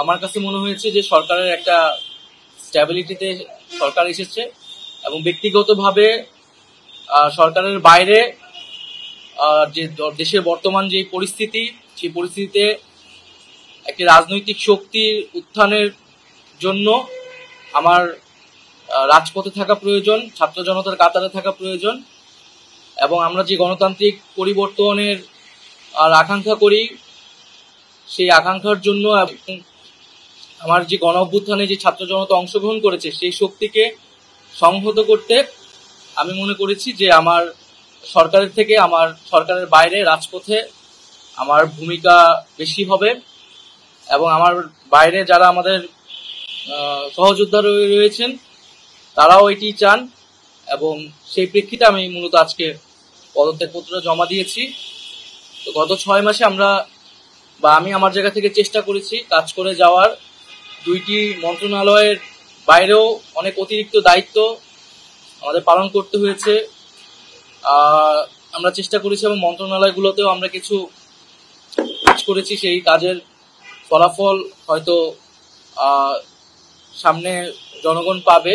আমার কাছে মনে হয়েছে যে সরকারের একটা স্ট্যাবিলিটিতে সরকার এসেছে এবং ব্যক্তিগতভাবে সরকারের বাইরে যে দেশের বর্তমান যে পরিস্থিতি, সেই পরিস্থিতিতে একটি রাজনৈতিক শক্তির উত্থানের জন্য আমার রাজপথে থাকা প্রয়োজন, ছাত্র জনতার কাতারে থাকা প্রয়োজন এবং আমরা যে গণতান্ত্রিক পরিবর্তনের আকাঙ্ক্ষা করি, সেই আকাঙ্ক্ষার জন্য আমার যে গণ অভ্যুত্থানে যে ছাত্র জনতা অংশগ্রহণ করেছে সেই শক্তিকে সংহত করতে আমি মনে করেছি যে আমার সরকারের থেকে আমার সরকারের বাইরে রাজপথে আমার ভূমিকা বেশি হবে এবং আমার বাইরে যারা আমাদের সহযোদ্ধা রয়েছেন তারাও এটি চান এবং সেই প্রেক্ষিতে আমি মূলত আজকে পদত্যাগপত্র জমা দিয়েছি। তো গত 6 মাসে আমি আমার জায়গা থেকে চেষ্টা করেছি কাজ করে যাওয়ার। 2টি মন্ত্রণালয়ের বাইরেও অনেক অতিরিক্ত দায়িত্ব আমাদের পালন করতে হয়েছে। আমরা চেষ্টা করেছি এবং মন্ত্রণালয়গুলোতেও আমরা কিছু কাজ করেছি, সেই কাজের ফলাফল হয়তো সামনে জনগণ পাবে।